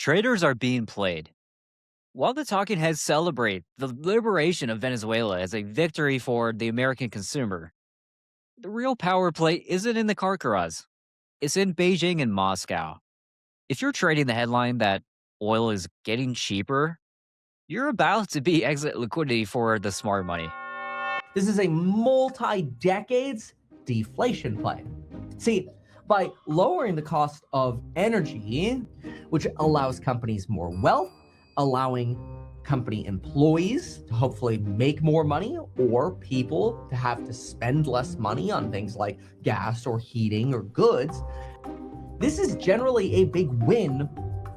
Traders are being played. While the talking heads celebrate the liberation of Venezuela as a victory for the American consumer, the real power play isn't in the Carcaraz. It's in Beijing and Moscow. If you're trading the headline that oil is getting cheaper, you're about to be exit liquidity for the smart money. This is a multi-decades deflation play. See, by lowering the cost of energy, which allows companies more wealth, allowing company employees to hopefully make more money, or people to have to spend less money on things like gas or heating or goods, this is generally a big win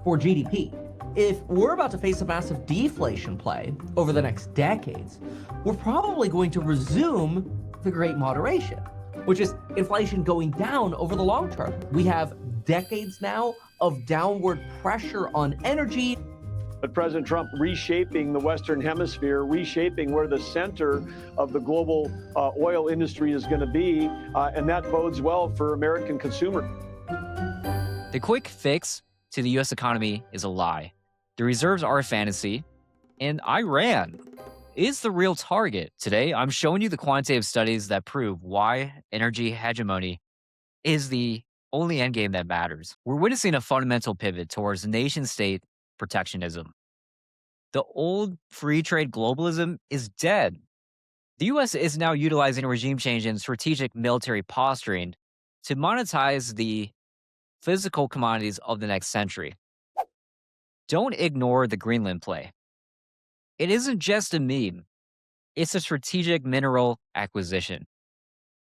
for GDP. If we're about to face a massive deflation play over the next decades, we're probably going to resume the Great Moderation, which is inflation going down over the long term. We have decades now of downward pressure on energy. But President Trump reshaping the Western Hemisphere, reshaping where the center of the global oil industry is going to be, and that bodes well for American consumers. The quick fix to the U.S. economy is a lie. The reserves are a fantasy, and Iran is the real target. Today, I'm showing you the quantitative studies that prove why energy hegemony is the only endgame that matters. We're witnessing a fundamental pivot towards nation-state protectionism. The old free trade globalism is dead. The U.S. is now utilizing regime change and strategic military posturing to monetize the physical commodities of the next century. Don't ignore the Greenland play. It isn't just a meme. It's a strategic mineral acquisition.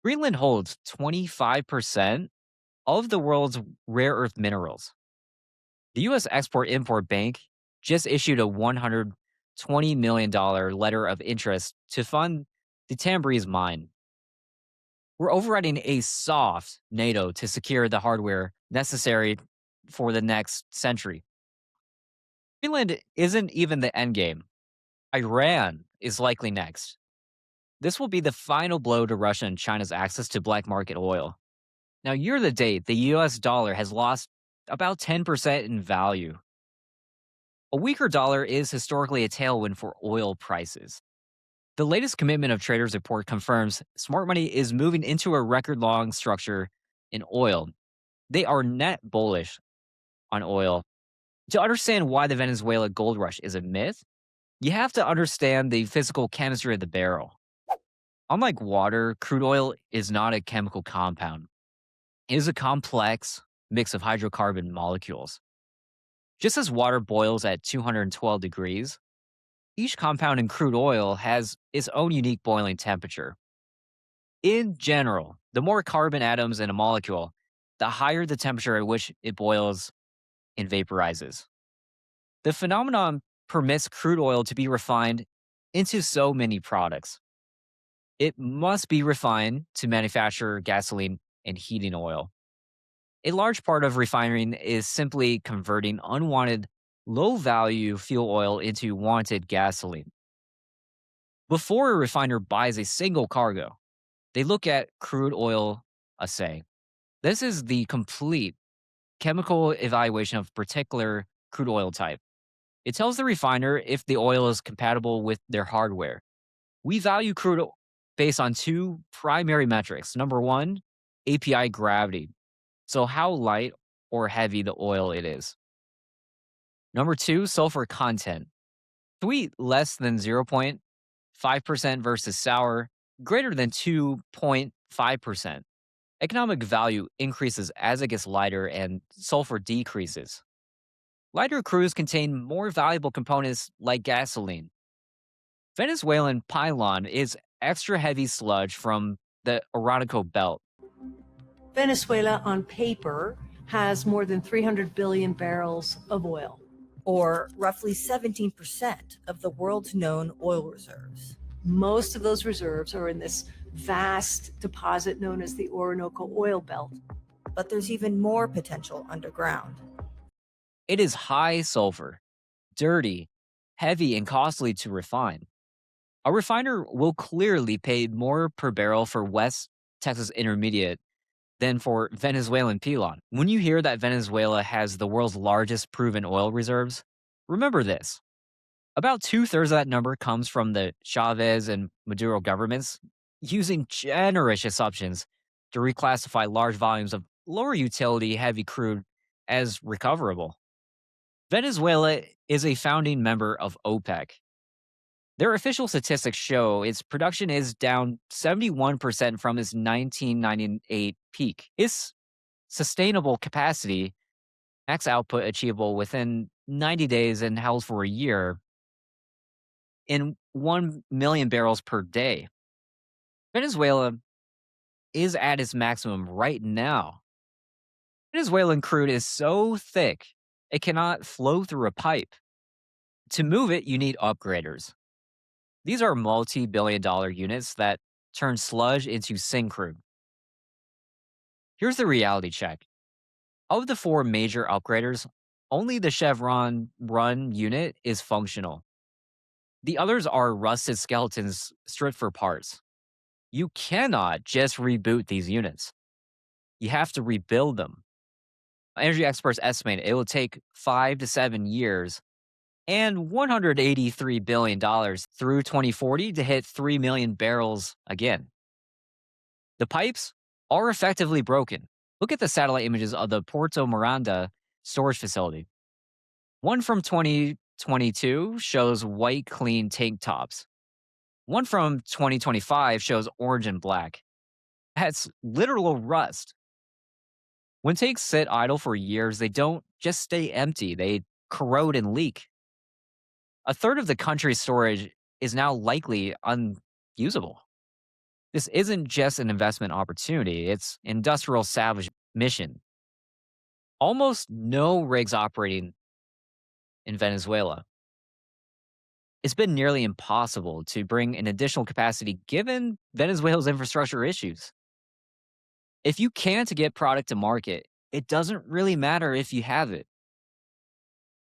Greenland holds 25% of the world's rare earth minerals. The U.S. Export-Import Bank just issued a $120 million letter of interest to fund the Tambreez mine. We're overriding a soft NATO to secure the hardware necessary for the next century. Greenland isn't even the endgame. Iran is likely next. This will be the final blow to Russia and China's access to black market oil. Now, year to date, the US dollar has lost about 10% in value. A weaker dollar is historically a tailwind for oil prices. The latest commitment of traders report confirms smart money is moving into a record long structure in oil. They are net bullish on oil. To understand why the Venezuela gold rush is a myth, you have to understand the physical chemistry of the barrel. Unlike water, crude oil is not a chemical compound. It is a complex mix of hydrocarbon molecules. Just as water boils at 212 degrees, each compound in crude oil has its own unique boiling temperature. In general, the more carbon atoms in a molecule, the higher the temperature at which it boils and vaporizes. The phenomenon permits crude oil to be refined into so many products. It must be refined to manufacture gasoline and heating oil. A large part of refining is simply converting unwanted, low-value fuel oil into wanted gasoline. Before a refiner buys a single cargo, they look at crude oil assay. This is the complete chemical evaluation of a particular crude oil type. It tells the refiner if the oil is compatible with their hardware. We value crude oil based on two primary metrics. Number one, API gravity. So how light or heavy the oil it is. Number two, sulfur content. Sweet less than 0.5% versus sour greater than 2.5%. Economic value increases as it gets lighter and sulfur decreases. Lighter crudes contain more valuable components like gasoline. Venezuelan pylon is extra heavy sludge from the Orinoco Belt. Venezuela, on paper, has more than 300 billion barrels of oil, or roughly 17% of the world's known oil reserves. Most of those reserves are in this vast deposit known as the Orinoco Oil Belt. But there's even more potential underground. It is high sulfur, dirty, heavy, and costly to refine. A refiner will clearly pay more per barrel for West Texas Intermediate than for Venezuelan peon. When you hear that Venezuela has the world's largest proven oil reserves, remember this. About two-thirds of that number comes from the Chavez and Maduro governments using generous assumptions to reclassify large volumes of lower utility heavy crude as recoverable. Venezuela is a founding member of OPEC. Their official statistics show its production is down 71% from its 1998 peak. Its sustainable capacity, max output achievable within 90 days and held for a year, in 1 million barrels per day. Venezuela is at its maximum right now. Venezuelan crude is so thick, it cannot flow through a pipe. To move it, you need upgraders. These are multi-billion-dollar units that turn sludge into syncrude. Here's the reality check. Of the 4 major upgraders, only the Chevron Run unit is functional. The others are rusted skeletons stripped for parts. You cannot just reboot these units. You have to rebuild them. Energy experts estimate it will take 5 to 7 years and $183 billion through 2040 to hit 3 million barrels again. The pipes are effectively broken. Look at the satellite images of the Puerto Miranda storage facility. One from 2022 shows white clean tank tops. One from 2025 shows orange and black. That's literal rust. When tanks sit idle for years, they don't just stay empty, they corrode and leak. A third of the country's storage is now likely unusable. This isn't just an investment opportunity, it's industrial salvage mission. Almost no rigs operating in Venezuela. It's been nearly impossible to bring an additional capacity given Venezuela's infrastructure issues. If you can't get product to market, it doesn't really matter if you have it.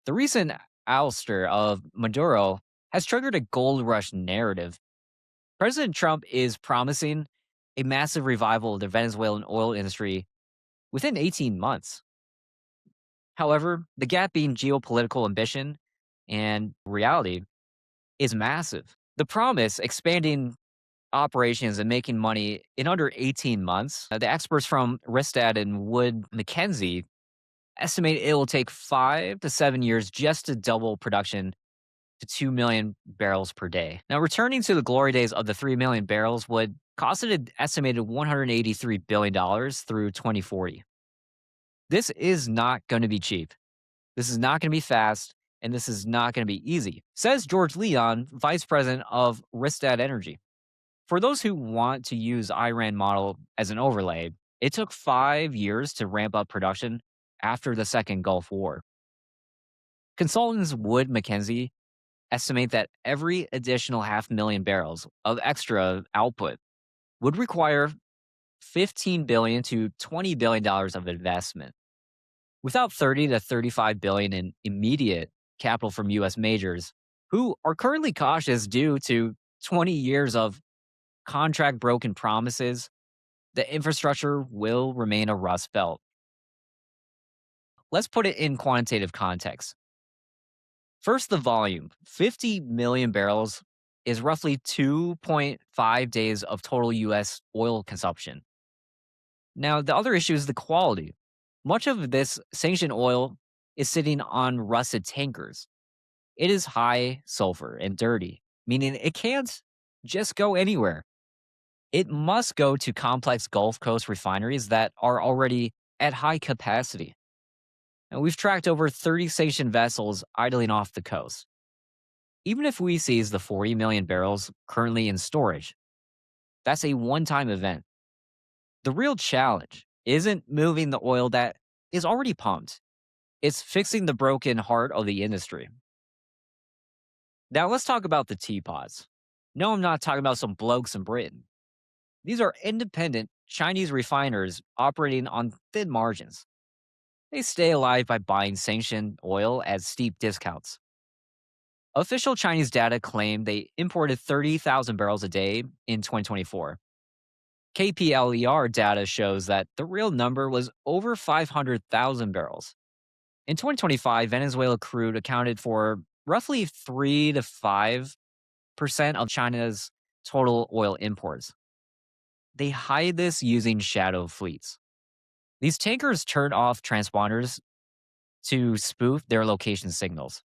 The recent ouster of Maduro has triggered a gold rush narrative. President Trump is promising a massive revival of the Venezuelan oil industry within 18 months. However, the gap between geopolitical ambition and reality is massive. The promise, expanding operations and making money in under 18 months, the experts from Rystad and Wood Mackenzie estimate it will take 5 to 7 years just to double production to 2 million barrels per day. Now, returning to the glory days of the 3 million barrels would cost it an estimated $183 billion through 2040. This is not going to be cheap. This is not going to be fast, and this is not going to be easy, says George Leon, vice president of Rystad Energy. For those who want to use Iran model as an overlay, it took 5 years to ramp up production after the Second Gulf War. Consultants Wood Mackenzie estimate that every additional 500,000 barrels of extra output would require $15 billion to $20 billion of investment. Without $30 to $35 billion in immediate capital from U.S. majors, who are currently cautious due to 20 years of contract broken promises, the infrastructure will remain a rust belt. Let's put it in quantitative context. First, the volume. 50 million barrels is roughly 2.5 days of total U.S. oil consumption. Now, the other issue is the quality. Much of this sanctioned oil is sitting on rusted tankers. It is high sulfur and dirty, meaning it can't just go anywhere. It must go to complex Gulf Coast refineries that are already at high capacity. And we've tracked over 30 sanctioned vessels idling off the coast. Even if we seize the 40 million barrels currently in storage, that's a one-time event. The real challenge isn't moving the oil that is already pumped. It's fixing the broken heart of the industry. Now let's talk about the teapots. No, I'm not talking about some blokes in Britain. These are independent Chinese refiners operating on thin margins. They stay alive by buying sanctioned oil at steep discounts. Official Chinese data claim they imported 30,000 barrels a day in 2024. KPLER data shows that the real number was over 500,000 barrels. In 2025, Venezuela crude accounted for roughly 3 to 5% of China's total oil imports. They hide this using shadow fleets. These tankers turn off transponders to spoof their location signals.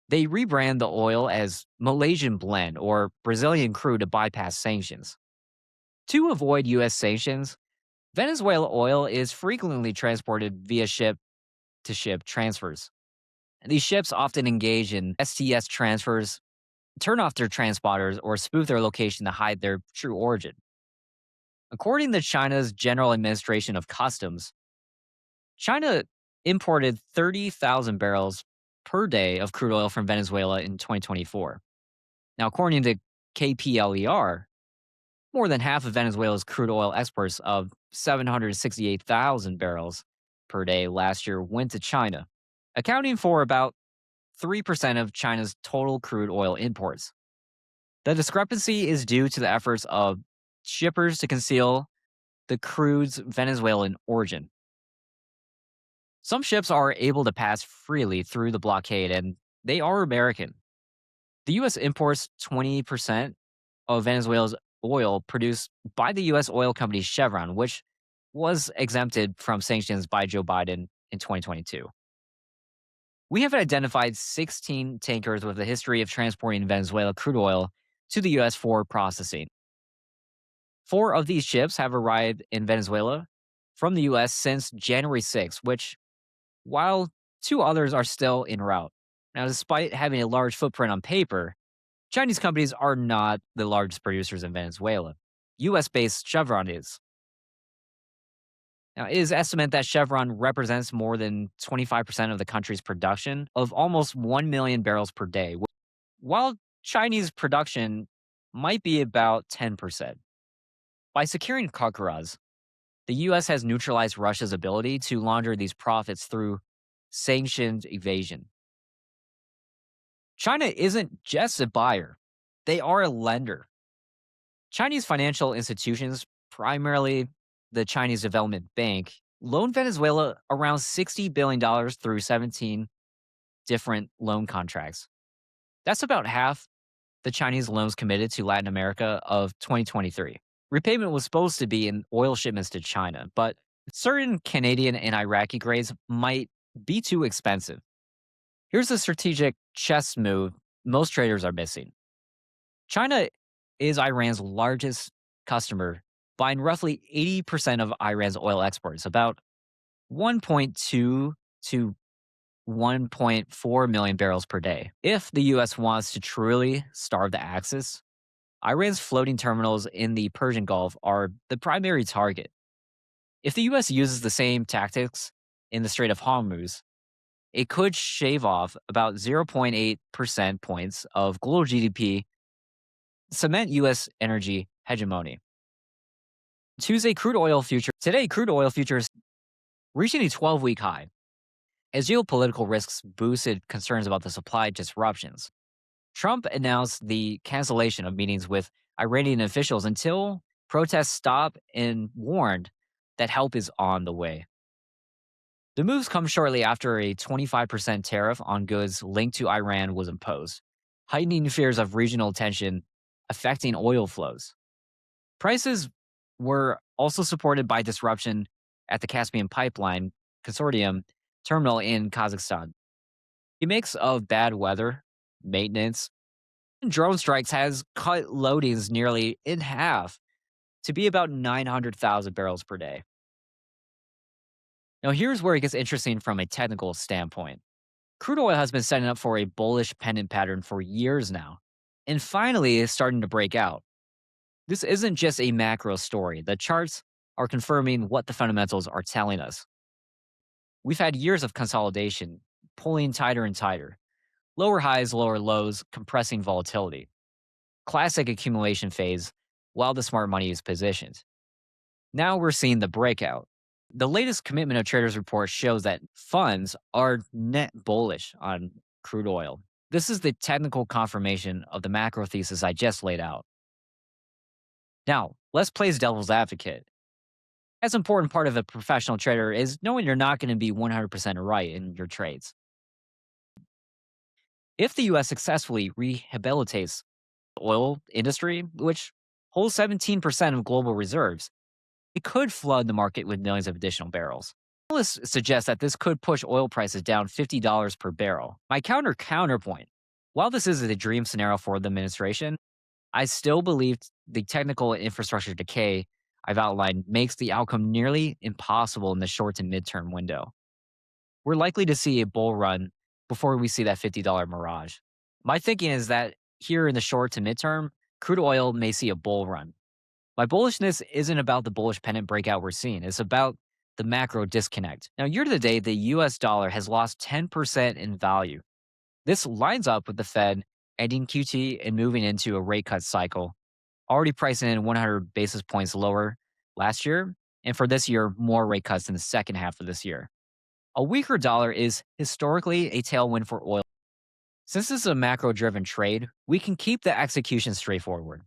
They rebrand the oil as Malaysian blend or Brazilian crude to bypass sanctions. To avoid U.S. sanctions, Venezuela oil is frequently transported via ship to ship transfers. And these ships often engage in STS transfers, turn off their transponders, or spoof their location to hide their true origin. According to China's General Administration of Customs, China imported 30,000 barrels per day of crude oil from Venezuela in 2024. Now, according to KPLER, more than half of Venezuela's crude oil exports of 768,000 barrels per day last year went to China, accounting for about 3% of China's total crude oil imports. The discrepancy is due to the efforts of shippers to conceal the crude's Venezuelan origin. Some ships are able to pass freely through the blockade, and they are American. The U.S. imports 20% of Venezuela's oil produced by the U.S. oil company Chevron, which was exempted from sanctions by Joe Biden in 2022. We have identified 16 tankers with a history of transporting Venezuela crude oil to the U.S. for processing. 4 of these ships have arrived in Venezuela from the U.S. since January 6, while 2 others are still en route. Now, despite having a large footprint on paper, Chinese companies are not the largest producers in Venezuela. U.S.-based Chevron is. Now, it is estimated that Chevron represents more than 25% of the country's production of almost 1 million barrels per day, while Chinese production might be about 10%. By securing Carcarás, the U.S. has neutralized Russia's ability to launder these profits through sanctioned evasion. China isn't just a buyer, they are a lender. Chinese financial institutions, primarily the Chinese Development Bank, loaned Venezuela around $60 billion through 17 different loan contracts. That's about half the Chinese loans committed to Latin America of 2023. Repayment was supposed to be in oil shipments to China, but certain Canadian and Iraqi grades might be too expensive. Here's a strategic chess move most traders are missing. China is Iran's largest customer, buying roughly 80% of Iran's oil exports, about 1.2 to 1.4 million barrels per day. If the U.S. wants to truly starve the Axis, Iran's floating terminals in the Persian Gulf are the primary target. If the U.S. uses the same tactics in the Strait of Hormuz, it could shave off about 0.8 percent points of global GDP, cement U.S. energy hegemony. Today, crude oil futures reaching a 12-week high as geopolitical risks boosted concerns about the supply disruptions. Trump announced the cancellation of meetings with Iranian officials until protests stop and warned that help is on the way. The moves come shortly after a 25% tariff on goods linked to Iran was imposed, heightening fears of regional tension affecting oil flows. Prices were also supported by disruption at the Caspian Pipeline Consortium terminal in Kazakhstan. A mix of bad weather, maintenance, and drone strikes has cut loadings nearly in half to be about 900,000 barrels per day. Now, here's where it gets interesting from a technical standpoint. Crude oil has been setting up for a bullish pendant pattern for years now, and finally is starting to break out. This isn't just a macro story. The charts are confirming what the fundamentals are telling us. We've had years of consolidation, pulling tighter and tighter. Lower highs, lower lows, compressing volatility. Classic accumulation phase while the smart money is positioned. Now we're seeing the breakout. The latest Commitment of Traders report shows that funds are net bullish on crude oil. This is the technical confirmation of the macro thesis I just laid out. Now, Let's play devil's advocate. As important part of a professional trader is knowing you're not going to be 100% right in your trades. If the US successfully rehabilitates the oil industry, which holds 17% of global reserves, it could flood the market with millions of additional barrels. Analysts suggest that this could push oil prices down $50 per barrel. My counterpoint, while this is a dream scenario for the administration, I still believe the technical and infrastructure decay I've outlined makes the outcome nearly impossible in the short to midterm window. We're likely to see a bull run before we see that $50 mirage. My thinking is that here in the short to midterm, crude oil may see a bull run. My bullishness isn't about the bullish pennant breakout we're seeing. It's about the macro disconnect. Now, year to date, the US dollar has lost 10% in value. This lines up with the Fed ending QT and moving into a rate cut cycle, already pricing in 100 basis points lower last year, and for this year, more rate cuts in the second half of this year. A weaker dollar is historically a tailwind for oil. Since this is a macro driven trade, we can keep the execution straightforward.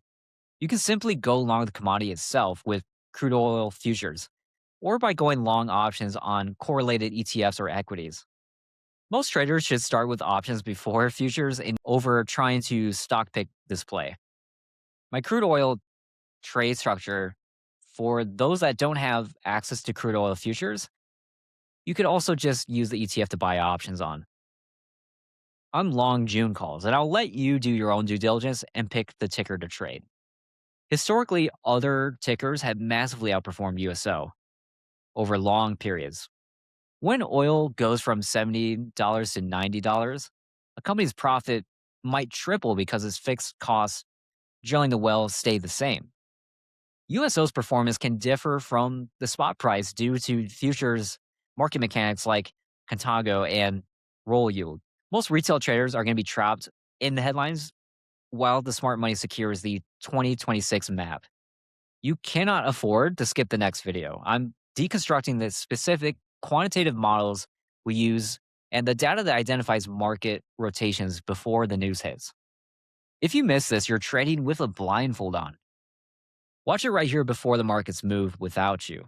You can simply go long the commodity itself with crude oil futures, or by going long options on correlated ETFs or equities. Most traders should start with options before futures and over trying to stock pick this play. My crude oil trade structure, for those that don't have access to crude oil futures, you could also just use the ETF to buy options on. I'm long June calls, and I'll let you do your own due diligence and pick the ticker to trade. Historically, other tickers have massively outperformed USO over long periods. When oil goes from $70 to $90, a company's profit might triple because its fixed costs drilling the wells stay the same. USO's performance can differ from the spot price due to futures market mechanics like contango and roll yield. Most retail traders are going to be trapped in the headlines while the smart money secures the 2026 map. You cannot afford to skip the next video. I'm deconstructing the specific quantitative models we use and the data that identifies market rotations before the news hits. If you miss this, you're trading with a blindfold on. Watch it right here before the markets move without you.